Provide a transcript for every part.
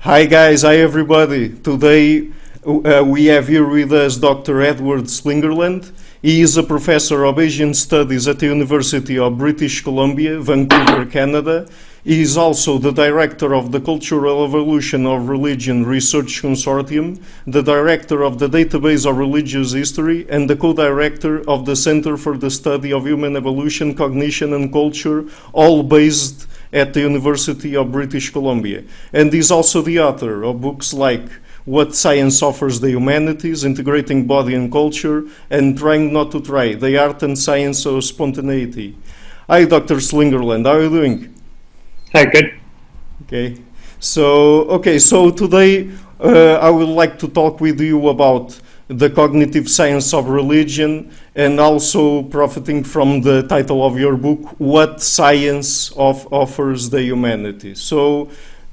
Hi guys, hi everybody. Today we have here with us Dr. Edward Slingerland. He is a professor of Asian Studies at the University of British Columbia, Vancouver, Canada. He is also the director of the Cultural Evolution of Religion Research Consortium, the director of the Database of Religious History, and the co-director of the Center for the Study of Human Evolution, Cognition and Culture, all based at the University of British Columbia. And is also the author of books like What Science Offers the Humanities, Integrating Body and Culture, and Trying Not to Try, The Art and Science of Spontaneity. Hi, Dr. Slingerland, how are you doing? Hi, good. So today I would like to talk with you about the cognitive science of religion, and also profiting from the title of your book, What Science Offers the Humanities. So,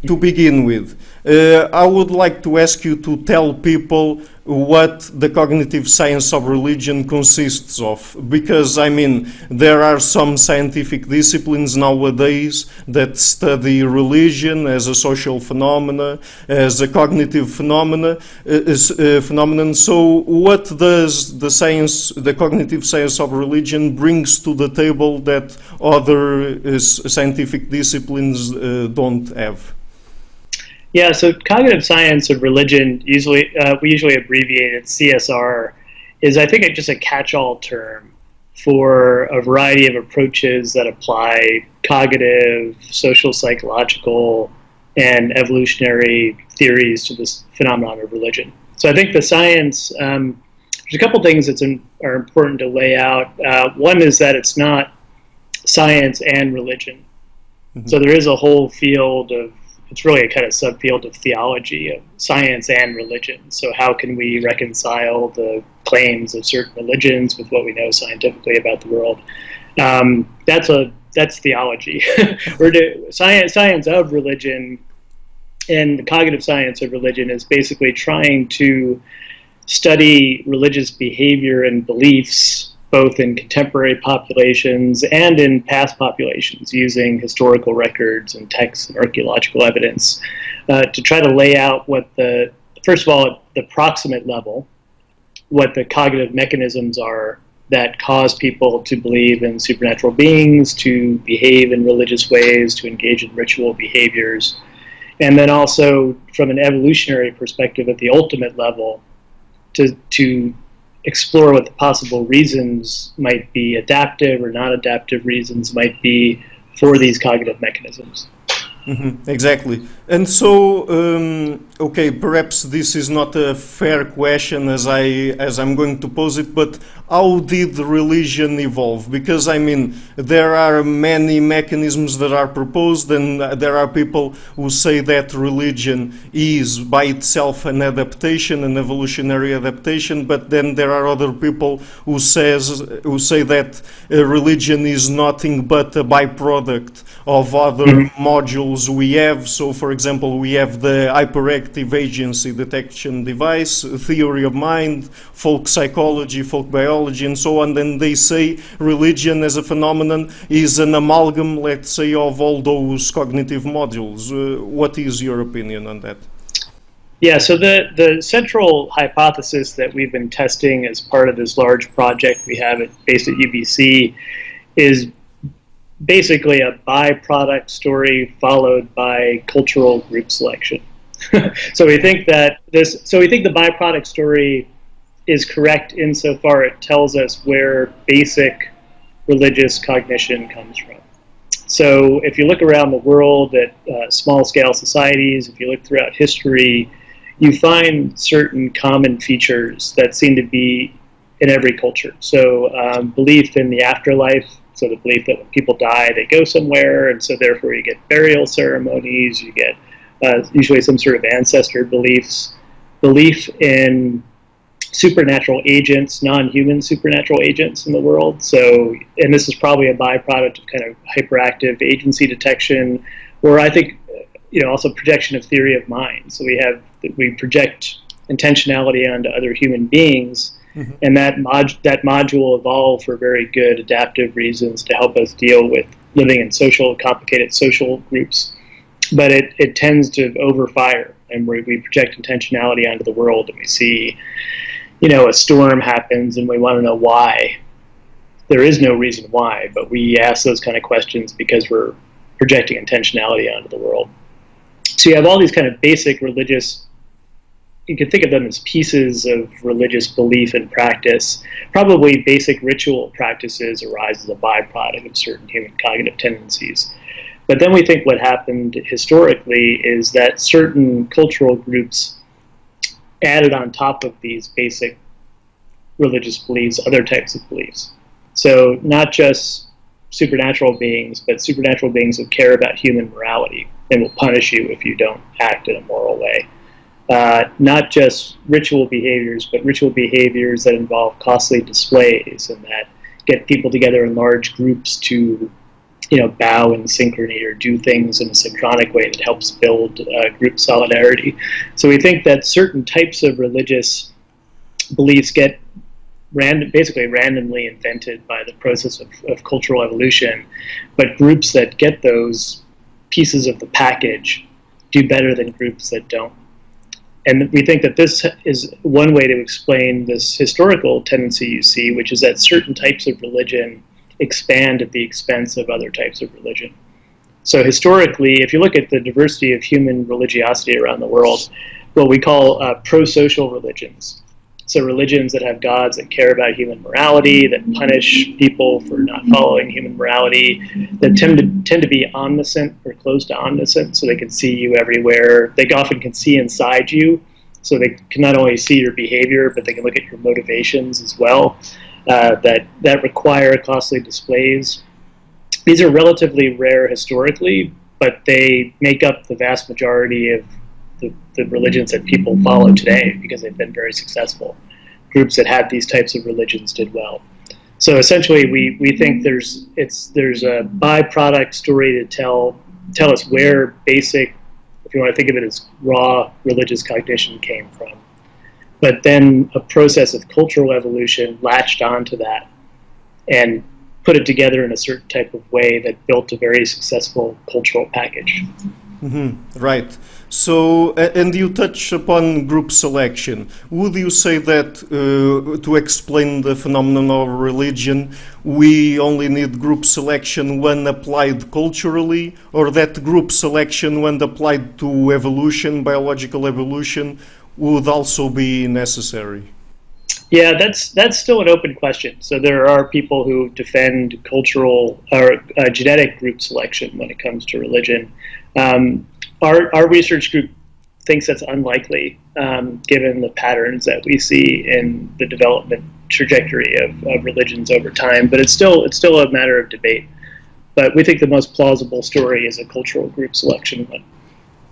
to begin with, I would like to ask you to tell people what the cognitive science of religion consists of, because I mean there are some scientific disciplines nowadays that study religion as a social phenomena, as a cognitive phenomenon. So what does the cognitive science of religion brings to the table that other scientific disciplines don't have? Yeah, so cognitive science of religion, we usually abbreviate it CSR, is I think just a catch-all term for a variety of approaches that apply cognitive, social, psychological, and evolutionary theories to this phenomenon of religion. So I think the science, there's a couple things that are important to lay out. One is that it's not science and religion. Mm-hmm. So there is a whole field of, it's really a kind of subfield of theology, of science and religion. So how can we reconcile the claims of certain religions with what we know scientifically about the world? That's theology. Science of religion and the cognitive science of religion is basically trying to study religious behavior and beliefs both in contemporary populations and in past populations, using historical records and texts and archaeological evidence to try to lay out first of all, at the proximate level, what the cognitive mechanisms are that cause people to believe in supernatural beings, to behave in religious ways, to engage in ritual behaviors, and then also from an evolutionary perspective at the ultimate level, to explore what the possible reasons might be, adaptive or non-adaptive reasons might be for these cognitive mechanisms. Mm-hmm, exactly. And so, okay, perhaps this is not a fair question as I'm going to pose it, but how did religion evolve? Because I mean, there are many mechanisms that are proposed, and there are people who say that religion is by itself an adaptation, an evolutionary adaptation, but then there are other people who say that religion is nothing but a byproduct of other modules we have. So, for example, we have the hyperactive agency detection device, theory of mind, folk psychology, folk biology, and so on. Then they say religion as a phenomenon is an amalgam, let's say, of all those cognitive modules. What is your opinion on that? Yeah, so the central hypothesis that we've been testing as part of this large project we have based at UBC is basically a byproduct story followed by cultural group selection. So we think the byproduct story is correct insofar it tells us where basic religious cognition comes from. So if you look around the world at small-scale societies, if you look throughout history, you find certain common features that seem to be in every culture. So belief in the afterlife, so the belief that when people die, they go somewhere, and so therefore you get burial ceremonies, you get usually some sort of ancestor beliefs, belief in supernatural agents, non-human supernatural agents in the world. So, and this is probably a byproduct of kind of hyperactive agency detection, or I think, also projection of theory of mind. So we project intentionality onto other human beings. Mm-hmm. And that module evolved for very good adaptive reasons to help us deal with living in complicated social groups. but it tends to overfire, and we project intentionality onto the world, and we see, a storm happens, and we want to know why. There is no reason why, but we ask those kind of questions because we're projecting intentionality onto the world. So you have all these kind of basic religious, you can think of them as pieces of religious belief and practice. Probably basic ritual practices arise as a byproduct of certain human cognitive tendencies. But then we think what happened historically is that certain cultural groups added on top of these basic religious beliefs other types of beliefs. So not just supernatural beings, but supernatural beings who care about human morality and will punish you if you don't act in a moral way. Not just ritual behaviors, but ritual behaviors that involve costly displays and that get people together in large groups to, bow in synchrony or do things in a synchronic way that helps build group solidarity. So we think that certain types of religious beliefs get basically randomly invented by the process of cultural evolution, but groups that get those pieces of the package do better than groups that don't. And we think that this is one way to explain this historical tendency you see, which is that certain types of religion expand at the expense of other types of religion. So historically, if you look at the diversity of human religiosity around the world, what we call pro-social religions. So religions that have gods that care about human morality, that punish people for not following human morality, that tend to be omniscient or close to omniscient, so they can see you everywhere. They often can see inside you, so they can not only see your behavior, but they can look at your motivations as well, that require costly displays. These are relatively rare historically, but they make up the vast majority of the religions that people follow today because they've been very successful. Groups that had these types of religions did well. So essentially, we think there's a byproduct story to tell us where basic, if you want to think of it as raw religious cognition, came from. But then a process of cultural evolution latched onto that and put it together in a certain type of way that built a very successful cultural package. Mm-hmm. Right. So, and you touch upon group selection. Would you say that to explain the phenomenon of religion, we only need group selection when applied culturally, or that group selection when applied to evolution, biological evolution, would also be necessary? Yeah, that's still an open question. So there are people who defend cultural or genetic group selection when it comes to religion. Our research group thinks that's unlikely, given the patterns that we see in the development trajectory of religions over time. But it's still a matter of debate. But we think the most plausible story is a cultural group selection one.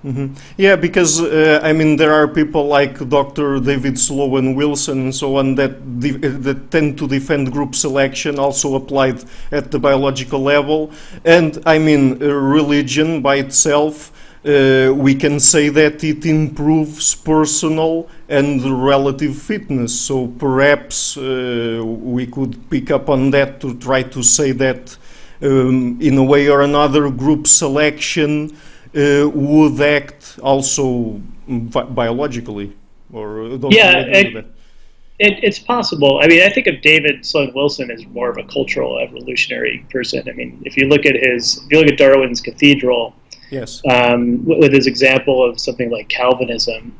Mm-hmm. Yeah, because there are people like Dr. David Sloan Wilson and so on that tend to defend group selection, also applied at the biological level. And religion by itself, we can say that it improves personal and relative fitness. So perhaps we could pick up on that to try to say that in a way or another, group selection would act also biologically, or don't it's possible. I think of David Sloan Wilson as more of a cultural evolutionary person. If you look at Darwin's Cathedral, yes, with his example of something like Calvinism,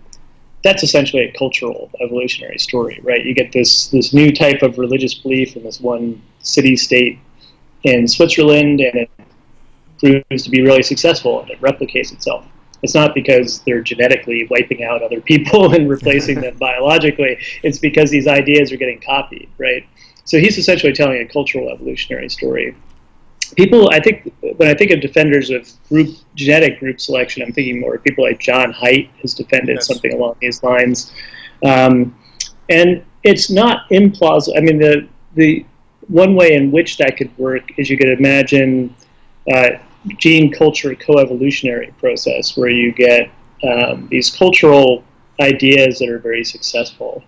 that's essentially a cultural evolutionary story, right? You get this new type of religious belief in this one city-state in Switzerland, and it proves to be really successful, and it replicates itself. It's not because they're genetically wiping out other people and replacing them biologically. It's because these ideas are getting copied, right? So he's essentially telling a cultural evolutionary story. People, I think, when I think of defenders of genetic group selection, I'm thinking more of people like John Haidt has defended something along these lines. And it's not implausible. The one way in which that could work is you could imagine gene culture coevolutionary process where you get these cultural ideas that are very successful,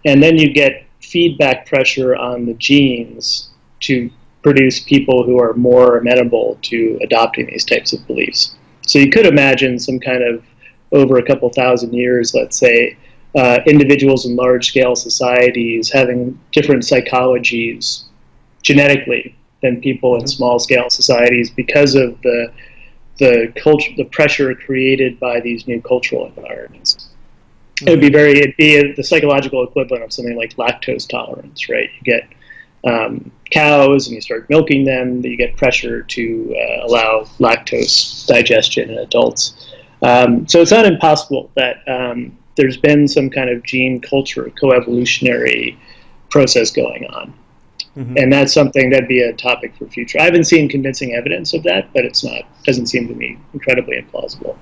and then you get feedback pressure on the genes to produce people who are more amenable to adopting these types of beliefs. So you could imagine some kind of, over a couple thousand years, let's say, individuals in large-scale societies having different psychologies genetically than people in small-scale societies because of the culture, the pressure created by these new cultural environments. It'd be the psychological equivalent of something like lactose tolerance, right? You get cows and you start milking them, you get pressure to allow lactose digestion in adults. So it's not impossible that there's been some kind of gene culture coevolutionary process going on. And that's something that'd be a topic for future. I haven't seen convincing evidence of that, but doesn't seem to me incredibly implausible.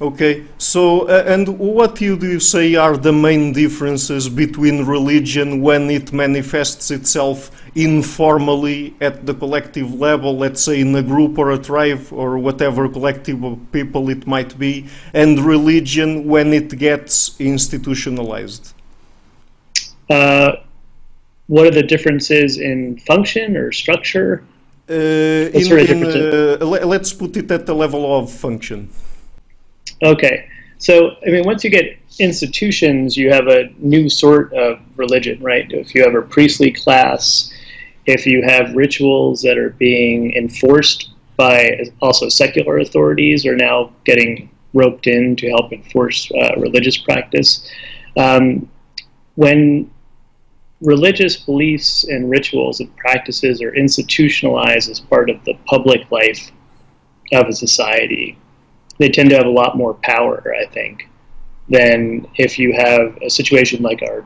Okay, so and what do you say are the main differences between religion when it manifests itself informally at the collective level, let's say in a group or a tribe or whatever collective of people it might be, and religion when it gets institutionalized? What are the differences in function or structure? Let's put it at the level of function. Okay, so I mean, once you get institutions, you have a new sort of religion, right? If you have a priestly class, if you have rituals that are being enforced by also secular authorities are now getting roped in to help enforce religious practice. When religious beliefs and rituals and practices are institutionalized as part of the public life of a society, they tend to have a lot more power, I think, than if you have a situation like a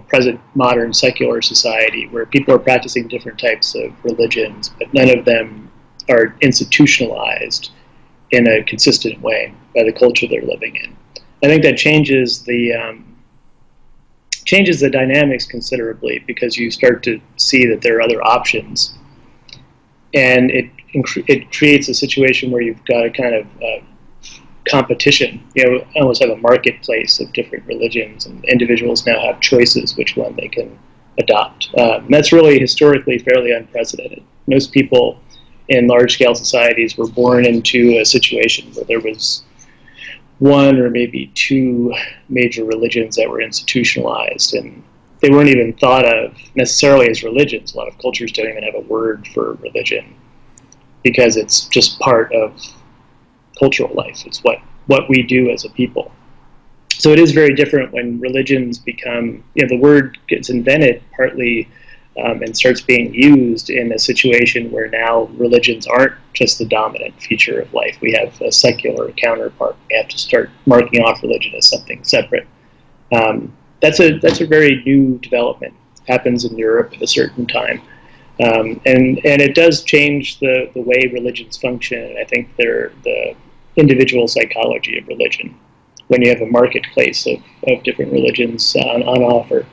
present modern secular society where people are practicing different types of religions, but none of them are institutionalized in a consistent way by the culture they're living in. I think that changes the dynamics considerably, because you start to see that there are other options, and it creates a situation where you've got a kind of competition. You almost have a marketplace of different religions, and individuals now have choices which one they can adopt. And that's really historically fairly unprecedented. Most people in large-scale societies were born into a situation where there was one or maybe two major religions that were institutionalized, and they weren't even thought of necessarily as religions. A lot of cultures don't even have a word for religion because it's just part of cultural life. It's what we do as a people. So it is very different when religions become, the word gets invented partly and starts being used in a situation where now religions aren't just the dominant feature of life. We have a secular counterpart. We have to start marking off religion as something separate. That's a very new development. It happens in Europe at a certain time. And it does change the way religions function. I think they're the individual psychology of religion when you have a marketplace of different religions on offer.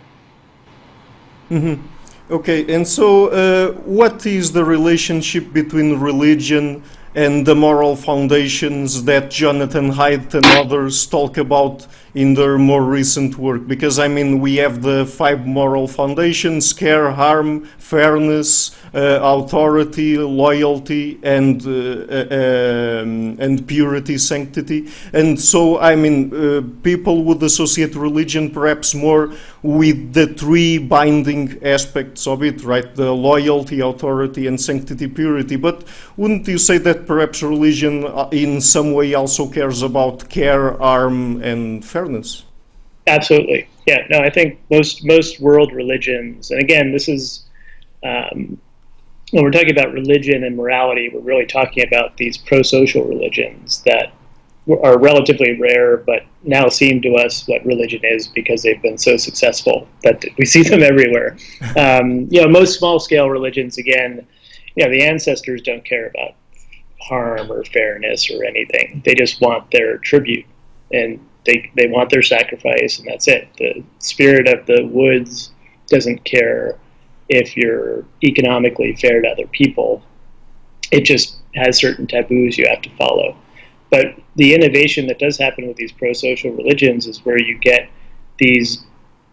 Okay, and so what is the relationship between religion and the moral foundations that Jonathan Haidt and others talk about in their more recent work? Because, I mean, we have the 5 moral foundations: care, harm, fairness, authority, loyalty, and purity, sanctity. And so, I mean, people would associate religion perhaps more with the 3 binding aspects of it, right? The loyalty, authority, and sanctity, purity. But wouldn't you say that perhaps religion in some way also cares about care, harm, and fairness? Absolutely. Yeah, no, I think most world religions, and again, this is, when we're talking about religion and morality, we're really talking about these pro-social religions that are relatively rare, but now seem to us what religion is because they've been so successful that we see them everywhere. Most small-scale religions, again, the ancestors don't care about harm or fairness or anything. They just want their tribute, and they want their sacrifice, and that's it. The spirit of the woods doesn't care if you're economically fair to other people. It just has certain taboos you have to follow. But the innovation that does happen with these pro-social religions is where you get these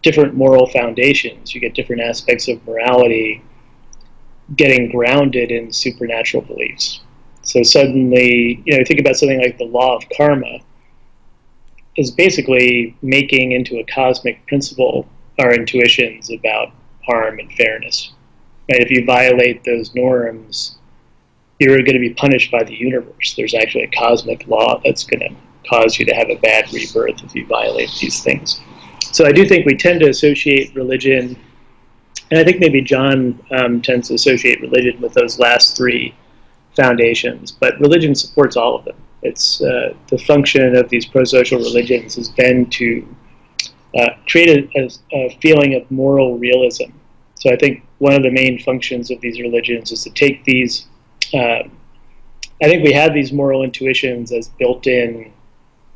different moral foundations. You get different aspects of morality getting grounded in supernatural beliefs. So suddenly, think about something like the law of karma is basically making into a cosmic principle our intuitions about harm and fairness. Right? If you violate those norms, you're going to be punished by the universe. There's actually a cosmic law that's going to cause you to have a bad rebirth if you violate these things. So I do think we tend to associate religion, and I think maybe John tends to associate religion with those last three foundations, but religion supports all of them. It's the function of these pro-social religions has been to create a feeling of moral realism. So I think one of the main functions of these religions is to take these, I think we have these moral intuitions as built-in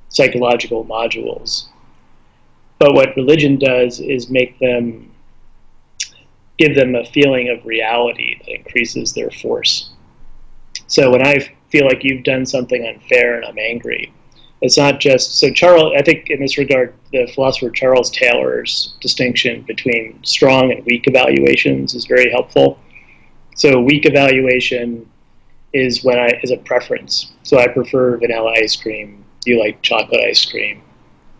psychological modules. But what religion does is give them a feeling of reality that increases their force. So when I feel like you've done something unfair and I'm angry, it's not just, so Charles, I think in this regard, the philosopher Charles Taylor's distinction between strong and weak evaluations is very helpful. So weak evaluation is is a preference. So I prefer vanilla ice cream, you like chocolate ice cream.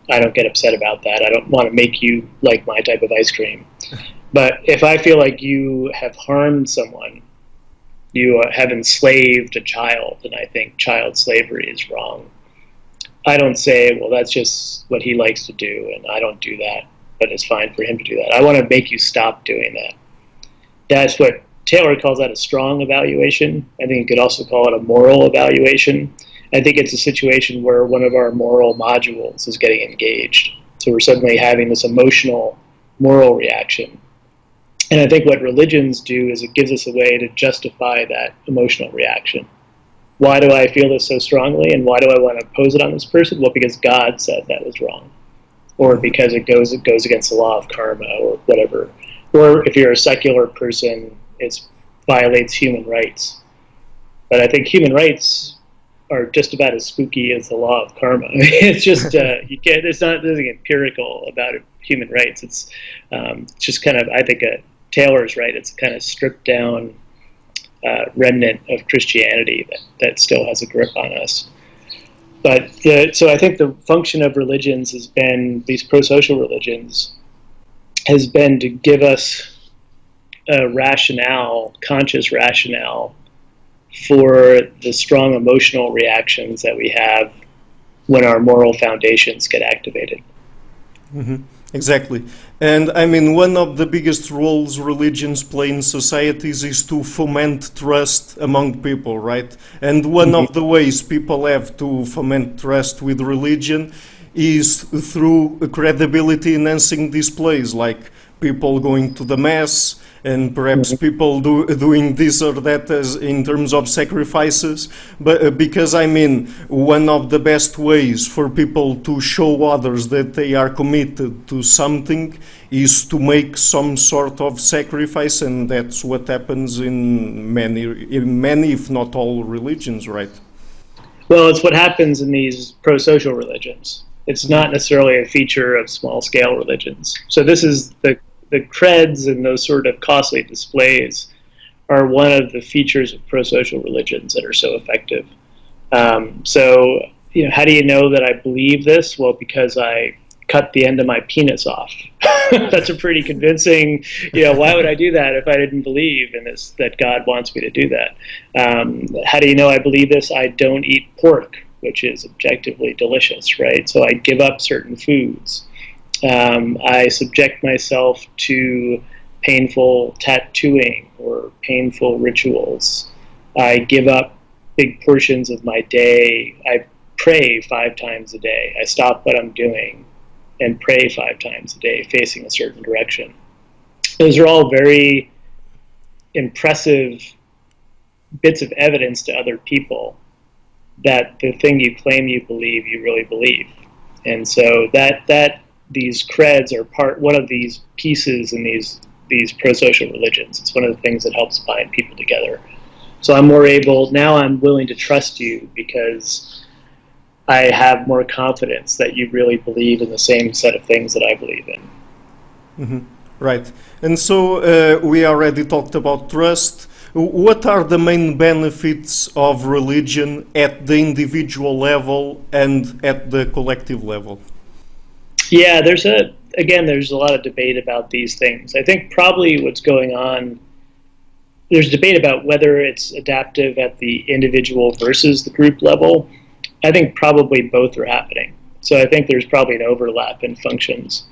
I don't get upset about that. I don't want to make you like my type of ice cream. But if I feel like you have harmed someone, you have enslaved a child, and I think child slavery is wrong, I don't say, well, that's just what he likes to do, and I don't do that, but it's fine for him to do that. I want to make you stop doing that. That's what Taylor calls that a strong evaluation. I think you could also call it a moral evaluation. I think it's a situation where one of our moral modules is getting engaged. So we're suddenly having this emotional, moral reaction. And I think what religions do is it gives us a way to justify that emotional reaction. Why do I feel this so strongly, and why do I want to impose it on this person? Well, because God said that was wrong, or because it goes against the law of karma, or whatever. Or if you're a secular person, it violates human rights. But I think human rights are just about as spooky as the law of karma. It's just there's nothing empirical about human rights. It's just kind of, I think Taylor's right. It's kind of stripped down remnant of Christianity that still has a grip on us. But so I think the function of religions has been, these pro-social religions, has been to give us a rationale, conscious rationale, for the strong emotional reactions that we have when our moral foundations get activated. Mm-hmm. Exactly. And I mean, one of the biggest roles religions play in societies is to foment trust among people, right? And one of the ways people have to foment trust with religion is through credibility enhancing displays, like people going to the mass, and perhaps people doing this or that as in terms of sacrifices. But because I mean, one of the best ways for people to show others that they are committed to something is to make some sort of sacrifice, and that's what happens in many, if not all, religions, right? Well, it's what happens in these pro-social religions. It's not necessarily a feature of small-scale religions. So this is the CREDs and those sort of costly displays are one of the features of pro-social religions that are so effective. So, how do you know that I believe this? Well, because I cut the end of my penis off. That's a pretty convincing, why would I do that if I didn't believe in this, that God wants me to do that? How do you know I believe this? I don't eat pork, which is objectively delicious, right? So I give up certain foods. I subject myself to painful tattooing or painful rituals. I give up big portions of my day. I pray 5 times a day. I stop what I'm doing and pray 5 times a day, facing a certain direction. Those are all very impressive bits of evidence to other people that the thing you claim you believe, you really believe. And so that these CREDs are one of these pieces in these pro-social religions. It's one of the things that helps bind people together. So I'm willing to trust you because I have more confidence that you really believe in the same set of things that I believe in. Mm-hmm. Right. And so we already talked about trust. What are the main benefits of religion at the individual level and at the collective level? Yeah, there's a lot of debate about these things. I think probably what's going on, there's debate about whether it's adaptive at the individual versus the group level. I think probably both are happening. So I think there's probably an overlap in functions.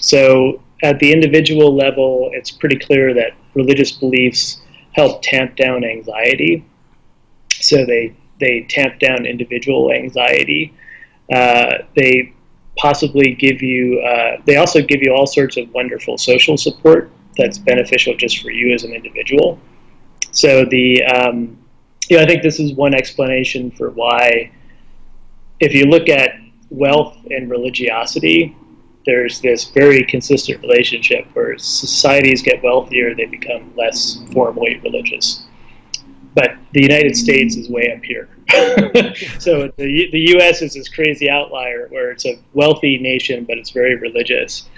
So at the individual level, it's pretty clear that religious beliefs help tamp down anxiety. So they tamp down individual anxiety. They possibly give you, they also give you all sorts of wonderful social support that's beneficial just for you as an individual. So I think this is one explanation for why, if you look at wealth and religiosity, there's this very consistent relationship where societies get wealthier, they become less formally religious. But the United States is way up here. So the U.S. is this crazy outlier where it's a wealthy nation, but it's very religious.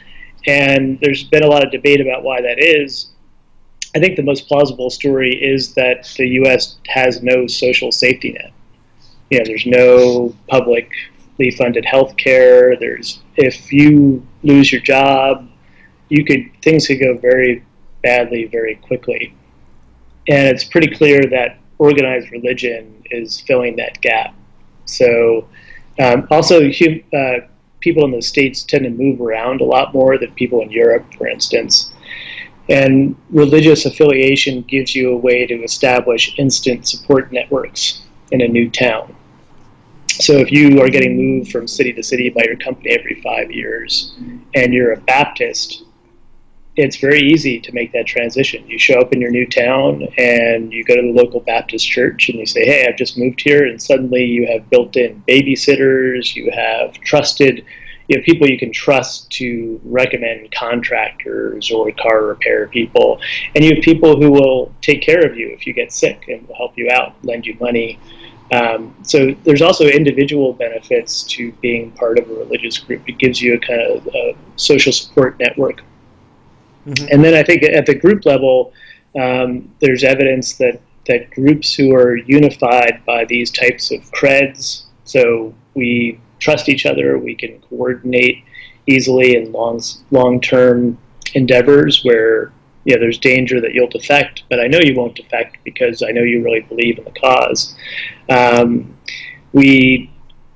And there's been a lot of debate about why that is. I think the most plausible story is that the U.S. has no social safety net. There's no publicly funded health care. If you lose your job, things could go very badly very quickly. And it's pretty clear that organized religion is filling that gap. So also people in the States tend to move around a lot more than people in Europe, for instance. And religious affiliation gives you a way to establish instant support networks in a new town. So if you are getting moved from city to city by your company every 5 years and you're a Baptist, it's very easy to make that transition. You show up in your new town and you go to the local Baptist church and you say, hey, I've just moved here, and suddenly you have built-in babysitters, you have people you can trust to recommend contractors or car repair people, and you have people who will take care of you if you get sick and will help you out, lend you money. So there's also individual benefits to being part of a religious group. It gives you a kind of a social support network. Mm-hmm. And then I think at the group level, there's evidence that groups who are unified by these types of CREDs, so we trust each other, we can coordinate easily in long-term endeavors where there's danger that you'll defect, but I know you won't defect because I know you really believe in the cause. We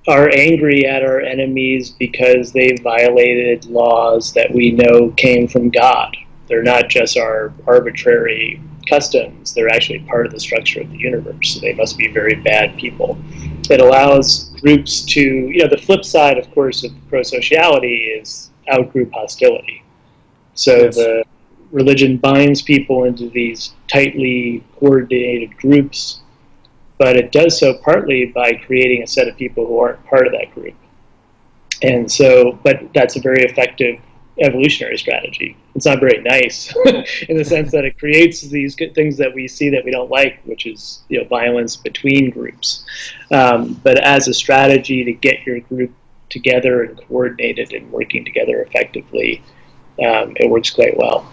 are angry at our enemies because they violated laws that we know came from God. They're not just our arbitrary customs, they're actually part of the structure of the universe, so they must be very bad people. It allows groups to, the flip side, of course, of pro-sociality is out-group hostility. So yes. The religion binds people into these tightly coordinated groups, but it does so partly by creating a set of people who aren't part of that group. And so, but that's a very effective evolutionary strategy. It's not very nice in the sense that it creates these good things that we see that we don't like, which is violence between groups. But as a strategy to get your group together and coordinated and working together effectively, it works quite well.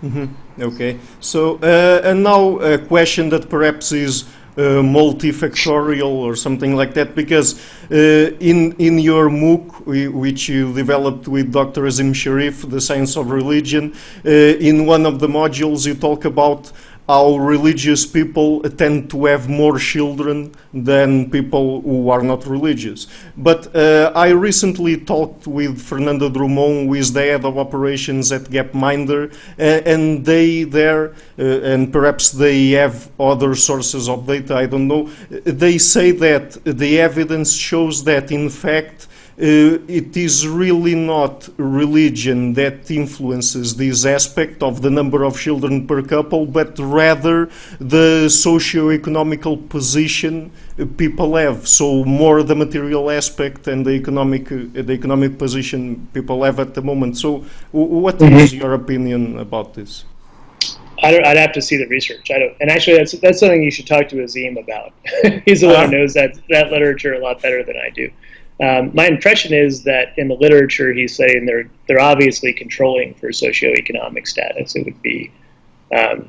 Mm-hmm. Okay. So, and now a question that perhaps is multifactorial or something like that, because in your MOOC, which you developed with Dr. Azim Sharif, The Science of Religion, in one of the modules you talk about how religious people tend to have more children than people who are not religious. But I recently talked with Fernando Drummond, who is the head of operations at Gapminder, and they there, and perhaps they have other sources of data, I don't know, they say that the evidence shows that in fact it is really not religion that influences this aspect of the number of children per couple, but rather the socio-economical position people have. So more the material aspect and the economic position people have at the moment. So what is your opinion about this? I'd have to see the research. And actually, that's something you should talk to Azim about. He's the one who knows that literature a lot better than I do. My impression is that in the literature, he's saying they're obviously controlling for socioeconomic status. It would be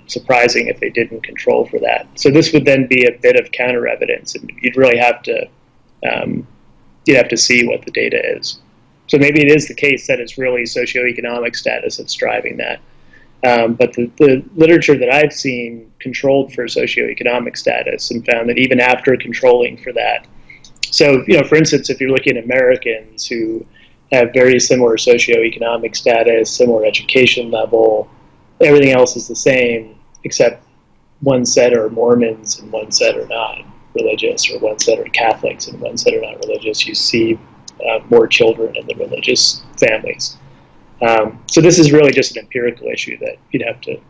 surprising if they didn't control for that. So this would then be a bit of counter evidence, and you'd really have to see what the data is. So maybe it is the case that it's really socioeconomic status that's driving that. But the literature that I've seen controlled for socioeconomic status and found that even after controlling for that, so, for instance, if you're looking at Americans who have very similar socioeconomic status, similar education level, everything else is the same, except one set are Mormons and one set are not religious, or one set are Catholics and one set are not religious. You see more children in the religious families. So this is really just an empirical issue that you'd have to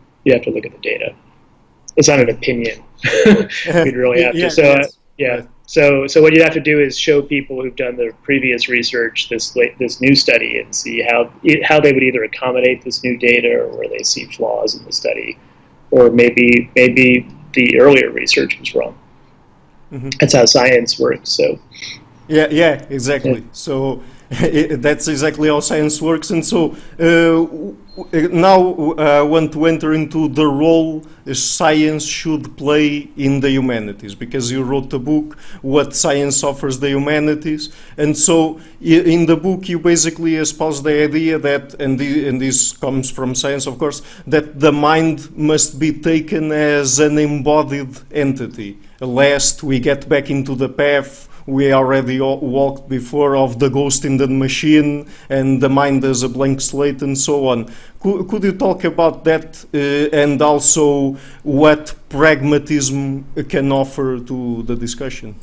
look at the data. It's not an opinion. You'd really have to. So So what you'd have to do is show people who've done the previous research this new study and see how they would either accommodate this new data or where they see flaws in the study, or maybe the earlier research was wrong. Mm-hmm. That's how science works. So yeah, exactly. Yeah. So that's exactly how science works, and so now I want to enter into the role science should play in the humanities, because you wrote a book, What Science Offers the Humanities, and so in the book you basically espouse the idea that, and this comes from science of course, that the mind must be taken as an embodied entity, lest we get back into the path we already walked before of the ghost in the machine and the mind as a blank slate and so on. Could you talk about that and also what pragmatism can offer to the discussion?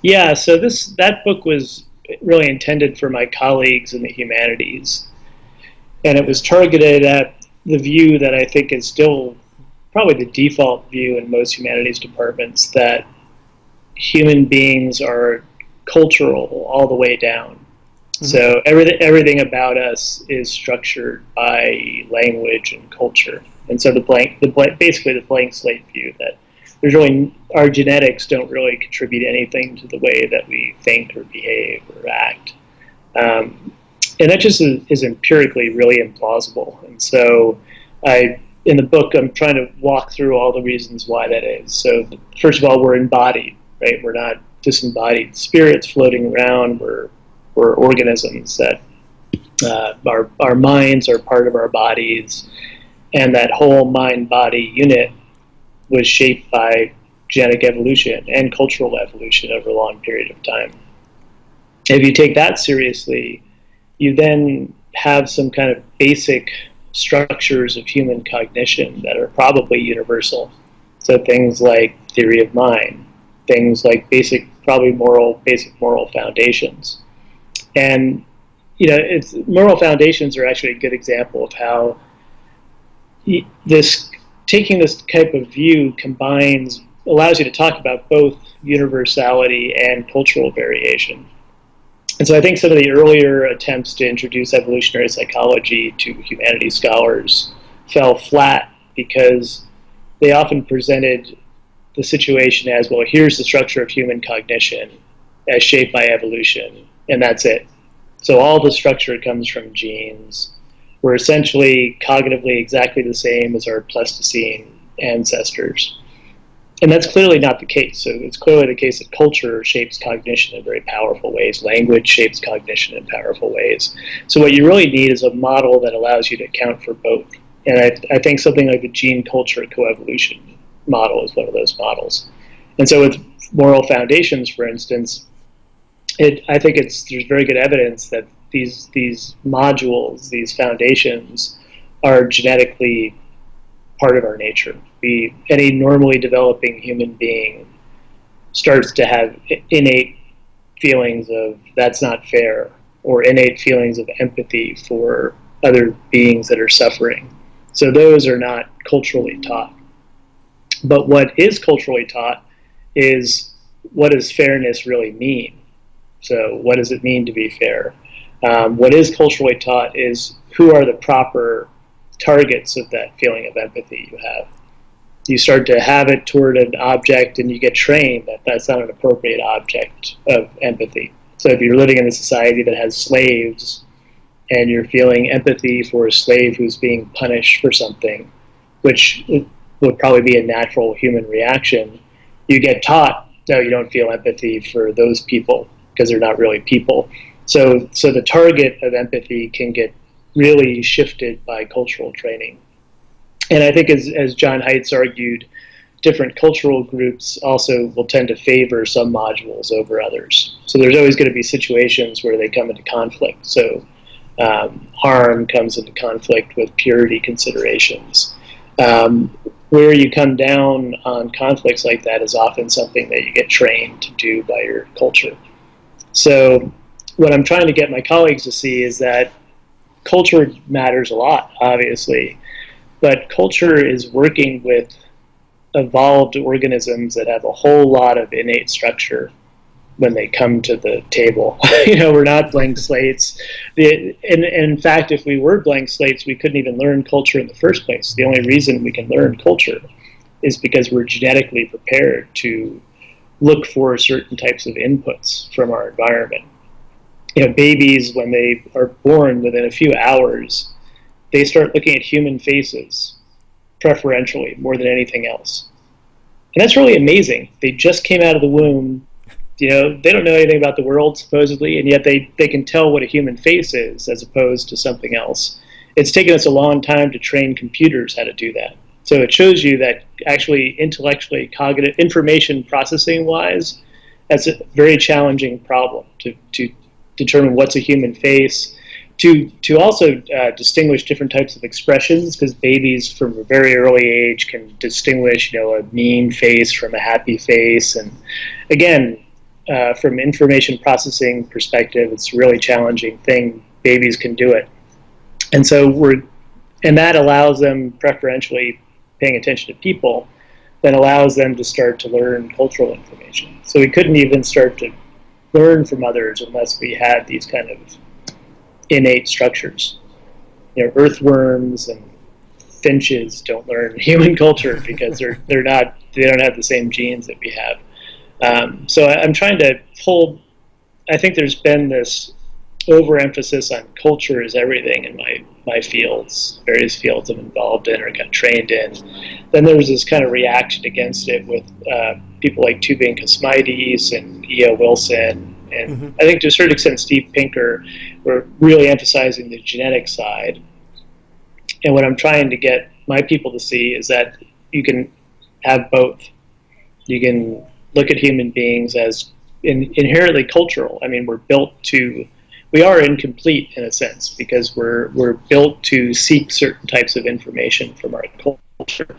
Yeah, so that book was really intended for my colleagues in the humanities, and it was targeted at the view that I think is still probably the default view in most humanities departments, that human beings are cultural all the way down. Mm-hmm. So everything about us is structured by language and culture. And so basically the blank slate view that there's really, our genetics don't really contribute anything to the way that we think or behave or act. And that just is empirically really implausible. And so in the book, I'm trying to walk through all the reasons why that is. So first of all, we're embodied. Right? We're not disembodied spirits floating around. We're organisms that our minds are part of our bodies, and that whole mind-body unit was shaped by genetic evolution and cultural evolution over a long period of time. If you take that seriously, you then have some kind of basic structures of human cognition that are probably universal. So things like theory of mind, things like basic moral foundations. And moral foundations are actually a good example of how taking this type of view allows you to talk about both universality and cultural variation. And so I think some of the earlier attempts to introduce evolutionary psychology to humanities scholars fell flat because they often presented the situation as, well, here's the structure of human cognition as shaped by evolution, and that's it. So all the structure comes from genes. We're essentially cognitively exactly the same as our Pleistocene ancestors. And that's clearly not the case. So it's clearly the case that culture shapes cognition in very powerful ways. Language shapes cognition in powerful ways. So what you really need is a model that allows you to account for both. And I think something like the gene culture coevolution model is one of those models. And so with moral foundations, for instance, I think there's very good evidence that these modules, these foundations, are genetically part of our nature. Any normally developing human being starts to have innate feelings of that's not fair, or innate feelings of empathy for other beings that are suffering. So those are not culturally taught. But what is culturally taught is, what does fairness really mean? So what does it mean to be fair? What is culturally taught is, who are the proper targets of that feeling of empathy you have? You start to have it toward an object, and you get trained that that's not an appropriate object of empathy. So if you're living in a society that has slaves, and you're feeling empathy for a slave who's being punished for something, which would probably be a natural human reaction, you get taught, no, you don't feel empathy for those people because they're not really people. So the target of empathy can get really shifted by cultural training. And I think as John Heitz argued, different cultural groups also will tend to favor some modules over others. So there's always going to be situations where they come into conflict. So harm comes into conflict with purity considerations. Where you come down on conflicts like that is often something that you get trained to do by your culture. So what I'm trying to get my colleagues to see is that culture matters a lot, obviously, but culture is working with evolved organisms that have a whole lot of innate structure when they come to the table. We're not blank slates. In fact, if we were blank slates, we couldn't even learn culture in the first place. The only reason we can learn culture is because we're genetically prepared to look for certain types of inputs from our environment. Babies, when they are born, within a few hours, they start looking at human faces preferentially more than anything else. And that's really amazing. They just came out of the womb. They don't know anything about the world, supposedly, and yet they can tell what a human face is as opposed to something else. It's taken us a long time to train computers how to do that. So it shows you that actually intellectually, cognitive, information processing-wise, that's a very challenging problem to determine what's a human face, to also distinguish different types of expressions, because babies from a very early age can distinguish, a mean face from a happy face. And again, from information processing perspective, it's a really challenging thing. Babies can do it. And so and that allows them preferentially paying attention to people, that allows them to start to learn cultural information. So we couldn't even start to learn from others unless we had these kind of innate structures. Earthworms and finches don't learn human culture because they don't have the same genes that we have. So I'm trying to I think there's been this overemphasis on culture is everything in my fields, various fields I'm involved in or got trained in. Then there was this kind of reaction against it with people like Tubin Kosmaitis and E.O. Wilson, and I think to a certain extent Steve Pinker were really emphasizing the genetic side. And what I'm trying to get my people to see is that you can have both. You can look at human beings as inherently cultural. I mean, we are incomplete in a sense because we're built to seek certain types of information from our culture.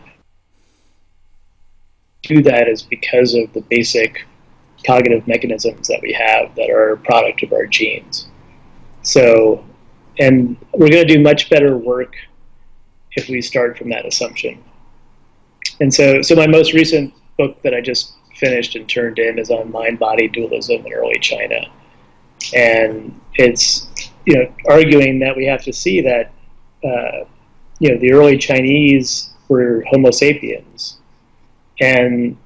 Do that is because of the basic cognitive mechanisms that we have that are a product of our genes. So, and we're going to do much better work if we start from that assumption. And so my most recent book that I just finished and turned in is on mind-body dualism in early China. And it's, arguing that we have to see that, the early Chinese were Homo sapiens, and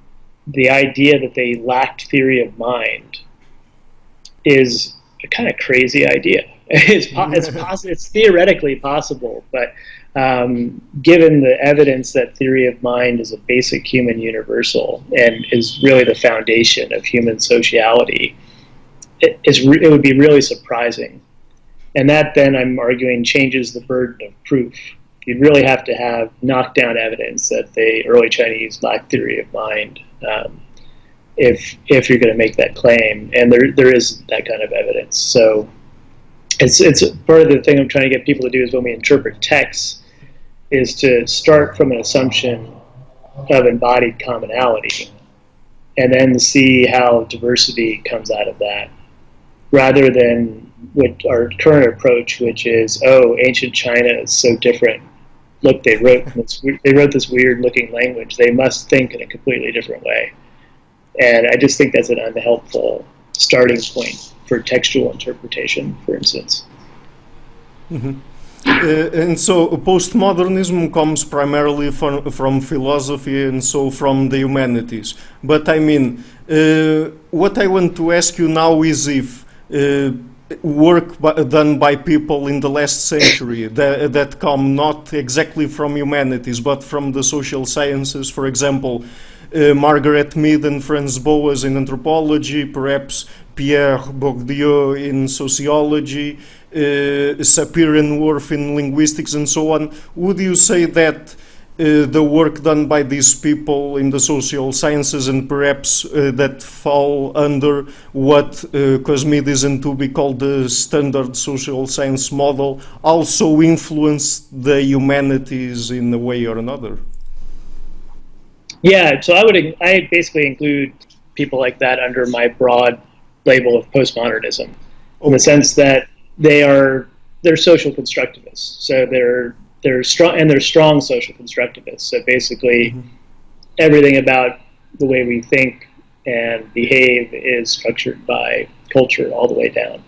the idea that they lacked theory of mind is a kind of crazy idea. It's theoretically possible, but given the evidence that theory of mind is a basic human universal and is really the foundation of human sociality, it would be really surprising. And that then, I'm arguing, changes the burden of proof. You'd really have to have knockdown evidence that the early Chinese lacked theory of mind if you're going to make that claim. And there isn't that kind of evidence. So it's part of the thing I'm trying to get people to do is when we interpret texts is to start from an assumption of embodied commonality and then see how diversity comes out of that, rather than with our current approach, which is, ancient China is so different. Look, they wrote this weird-looking language. They must think in a completely different way. And I just think that's an unhelpful starting point for textual interpretation, for instance. And so postmodernism comes primarily from philosophy and so from the humanities. But I mean, what I want to ask you now is if work done by people in the last century that come not exactly from humanities but from the social sciences. For example, Margaret Mead and Franz Boas in anthropology, perhaps Pierre Bourdieu in sociology, Sapir and Worf in linguistics, and so on. Would you say that the work done by these people in the social sciences, and perhaps that fall under what Cosmides and Tooby call the standard social science model, also influenced the humanities in a way or another? Yeah, so I basically include people like that under my broad label of postmodernism, in the sense that they're social constructivists. So they're strong social constructivists. So basically, everything about the way we think and behave is structured by culture all the way down.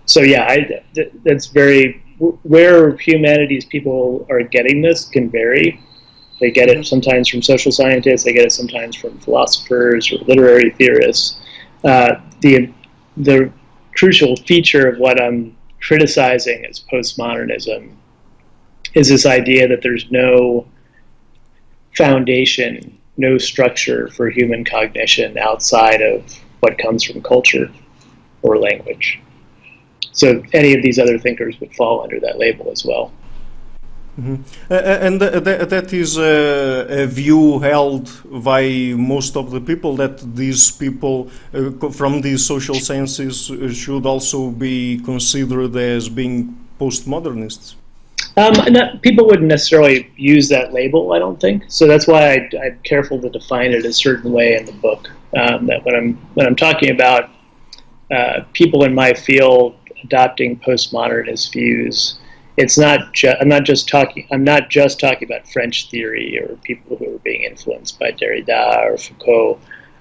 So yeah, that's very, where humanities people are getting this can vary. They get it sometimes from social scientists, they get it sometimes from philosophers or literary theorists. The crucial feature of what I'm criticizing as postmodernism is this idea that there's no foundation, no structure for human cognition outside of what comes from culture or language. So any of these other thinkers would fall under that label as well. And that is a view held by most of the people, that these people from these social sciences should also be considered as being postmodernists. People wouldn't necessarily use that label, I don't think. So that's why I'm careful to define it a certain way in the book. That when I'm talking about people in my field adopting postmodernist views, it's not. I'm not just talking about French theory or people who are being influenced by Derrida or Foucault.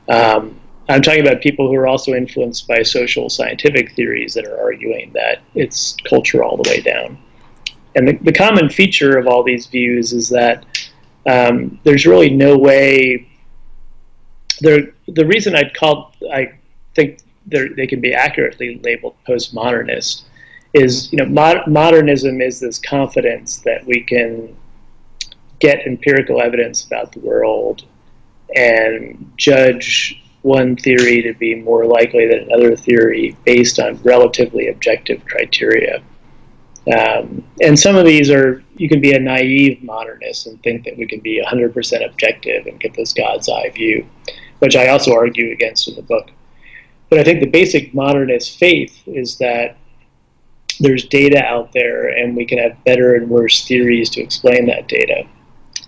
I'm talking about people who are also influenced by social scientific theories that are arguing that it's culture all the way down. And the common feature of all these views is that there's really no way. The reason I think they can be accurately labeled postmodernist is, modernism is this confidence that we can get empirical evidence about the world and judge one theory to be more likely than another theory based on relatively objective criteria. And some of these you can be a naive modernist and think that we can be 100% objective and get this God's eye view, which I also argue against in the book. But I think the basic modernist faith is that there's data out there and we can have better and worse theories to explain that data.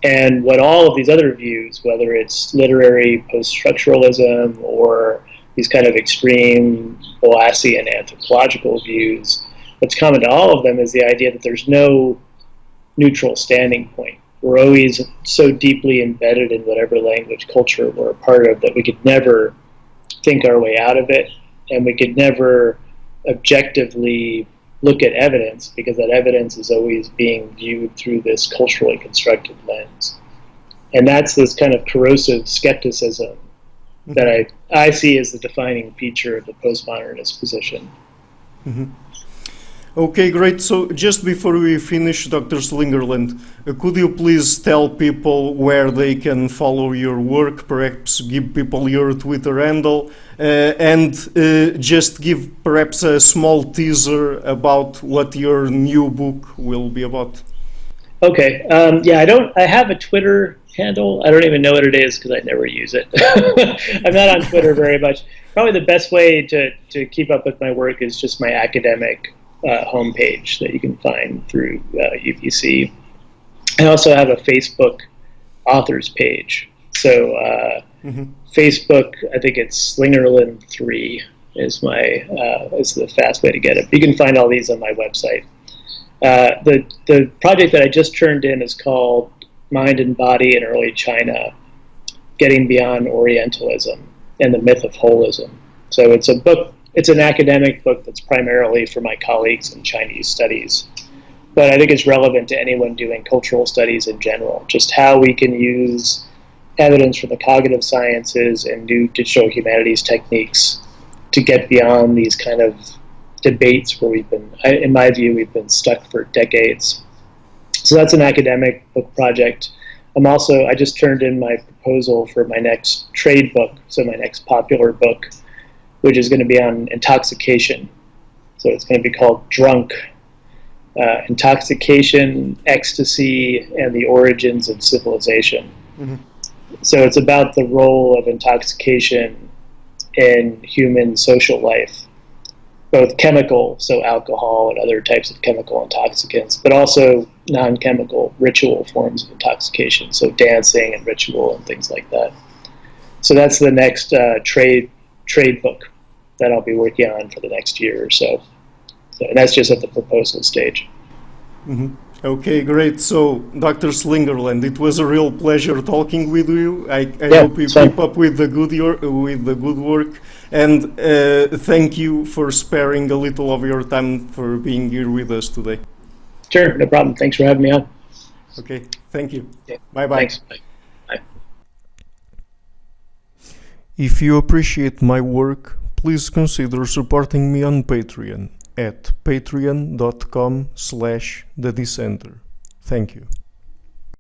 And what all of these other views, whether it's literary post-structuralism or these kind of extreme Boasian anthropological views, what's common to all of them is the idea that there's no neutral standing point. We're always so deeply embedded in whatever language culture we're a part of that we could never think our way out of it, and we could never objectively look at evidence, because that evidence is always being viewed through this culturally constructed lens. And that's this kind of corrosive skepticism that I see as the defining feature of the postmodernist position. Okay, great. So just before we finish, Dr. Slingerland, could you please tell people where they can follow your work, perhaps give people your Twitter handle, and just give perhaps a small teaser about what your new book will be about? Okay. I have a Twitter handle. I don't even know what it is because I never use it. I'm not on Twitter very much. Probably the best way to keep up with my work is just my academic homepage that you can find through UBC. I also have a Facebook authors page. So Facebook, I think it's Slingerland 3 is the fast way to get it. You can find all these on my website. The project that I just turned in is called Mind and Body in Early China, Getting Beyond Orientalism and the Myth of Holism. So it's a book. It's an academic book that's primarily for my colleagues in Chinese studies. But I think it's relevant to anyone doing cultural studies in general, just how we can use evidence from the cognitive sciences and new digital humanities techniques to get beyond these kind of debates where in my view, we've been stuck for decades. So that's an academic book project. I just turned in my proposal for my next trade book, so my next popular book, which is going to be on intoxication. So it's going to be called Drunk, Intoxication, Ecstasy, and the Origins of Civilization. Mm-hmm. So it's about the role of intoxication in human social life, both chemical, so alcohol and other types of chemical intoxicants, but also non-chemical ritual forms of intoxication, so dancing and ritual and things like that. So that's the next trade book that I'll be working on for the next year or so. And that's just at the proposal stage. Mm-hmm. Okay, great. So, Dr. Slingerland, it was a real pleasure talking with you. I hope you keep up with the good work, and thank you for sparing a little of your time for being here with us today. Sure, no problem. Thanks for having me on. Okay, thank you. Yeah. Bye-bye. Thanks. Bye. Bye. If you appreciate my work, please consider supporting me on Patreon at patreon.com/thedissenter. Thank you.